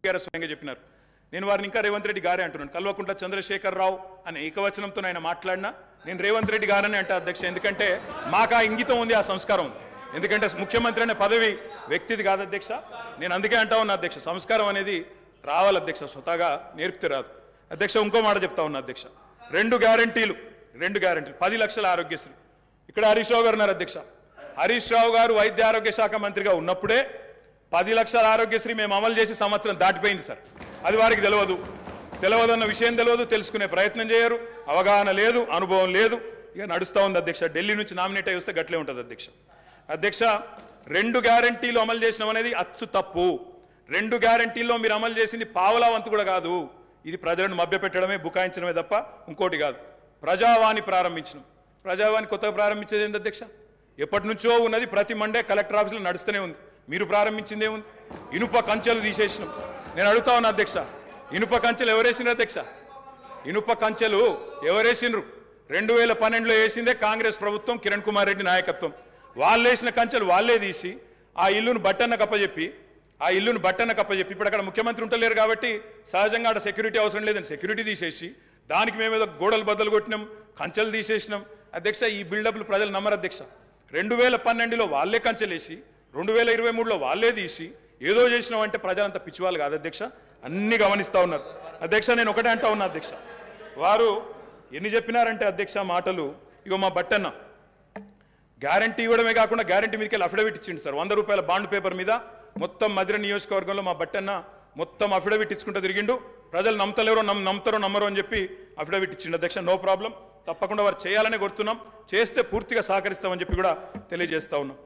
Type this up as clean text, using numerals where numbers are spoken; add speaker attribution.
Speaker 1: గారు స్వయంగా చెప్పినారు. నేను వారిని ఇంకా రేవంత్ రెడ్డి గారే అంటున్నాను. కల్వకుంట్ల చంద్రశేఖర్ రావు అనే ఏకవచనంతో ఆయన మాట్లాడినా నేను రేవంత్ రెడ్డి గారని అంటే అధ్యక్ష, ఎందుకంటే మాకు ఆ ఇంగితం ఉంది, ఆ సంస్కారం ఉంది. ఎందుకంటే ముఖ్యమంత్రి అనే పదవి వ్యక్తిది కాదు అధ్యక్ష. నేను అందుకే అంటా ఉన్నా అధ్యక్ష, సంస్కారం అనేది రావాలి అధ్యక్ష, స్వతహాగా నేర్పితే రాదు అధ్యక్ష. ఇంకో మాట చెప్తా ఉన్నా అధ్యక్ష, 2 గ్యారంటీలు 10 లక్షల ఆరోగ్యశ్రీ. ఇక్కడ హరీష్ రావు గారు ఉన్నారు అధ్యక్ష. హరీష్ రావు గారు వైద్య ఆరోగ్య శాఖ మంత్రిగా ఉన్నప్పుడే 10 లక్షల ఆరోగ్యశ్రీ మేము అమలు చేసి సంవత్సరం దాటిపోయింది సార్. అది వారికి తెలియదన్న విషయం తెలియదు, తెలుసుకునే ప్రయత్నం చేయరు, అవగాహన లేదు, అనుభవం లేదు, ఇక నడుస్తూ ఉంది అధ్యక్ష. ఢిల్లీ నుంచి నామినేట్ అయి వస్తే గట్లే ఉంటుంది అధ్యక్ష. 2 గ్యారంటీలు అమలు చేసినాం అనేది అచ్చు తప్పు. 2 గ్యారంటీల్లో మీరు అమలు చేసింది పావలా వంతు కూడా కాదు. ఇది ప్రజలను మభ్యపెట్టడమే, బుకాయించడమే తప్ప ఇంకోటి కాదు. ప్రజావాణి ప్రారంభించినాం. ప్రజావాణి కొత్తగా ప్రారంభించేది ఏంటి అధ్యక్ష? ఎప్పటి నుంచో ఉన్నది, ప్రతి మండే కలెక్టర్ ఆఫీసులో నడుస్తూనే ఉంది. మీరు ప్రారంభించిందే ఉంది. ఇనుప కంచెలు తీసేసినాం. నేను అడుగుతా ఉన్నా అధ్యక్ష, ఇనుప కంచెలు ఎవరేసినారు అధ్యక్ష? ఇనుప కంచెలు ఎవరేసినారు? 2012లో వేసిందే కాంగ్రెస్ ప్రభుత్వం, కిరణ్ కుమార్ రెడ్డి నాయకత్వం. వాళ్ళు వేసిన కంచెలు వాళ్ళే తీసి ఆ ఇల్లును బట్టన్న కప్పచెప్పి ఇప్పుడు అక్కడ ముఖ్యమంత్రి ఉంటలేరు కాబట్టి సహజంగా అక్కడ సెక్యూరిటీ అవసరం లేదని సెక్యూరిటీ తీసేసి దానికి మేమేదో గోడలు బద్దలు కొట్టినాం, కంచెలు తీసేసినాం అధ్యక్ష. ఈ బిల్డప్లు ప్రజలు నమ్మరు అధ్యక్ష. 2012లో వాళ్ళే కంచెలేసి 2023లో వాళ్ళే తీసి ఏదో చేసినాం అంటే ప్రజలంతా పిచ్చివాళ్ళు కాదు అధ్యక్ష, అన్ని గమనిస్తూ ఉన్నారు అధ్యక్ష. నేను ఒకటే అంటా ఉన్నా అధ్యక్ష, వారు ఎన్ని చెప్పినారంటే అధ్యక్ష మాటలు, ఇగో మా బట్టన్న గ్యారంటీ ఇవ్వడమే కాకుండా గ్యారంటీ మీదకి అఫిడవిట్ ఇచ్చిండు సార్. 100 రూపాయల బాండ్ పేపర్ మీద మొత్తం మధిర నియోజకవర్గంలో మా బట్టన్న మొత్తం అఫిడవిట్ ఇచ్చుకుంటూ తిరిగిండు. ప్రజలు నమ్మతలేరో నమ్ముతారో నమ్మరో అని చెప్పి అఫిడవిట్ ఇచ్చిండు అధ్యక్ష. నో ప్రాబ్లం, తప్పకుండా వారు చేయాలనే కోరుతున్నాం, చేస్తే పూర్తిగా సహకరిస్తామని చెప్పి కూడా తెలియజేస్తా ఉన్నాం.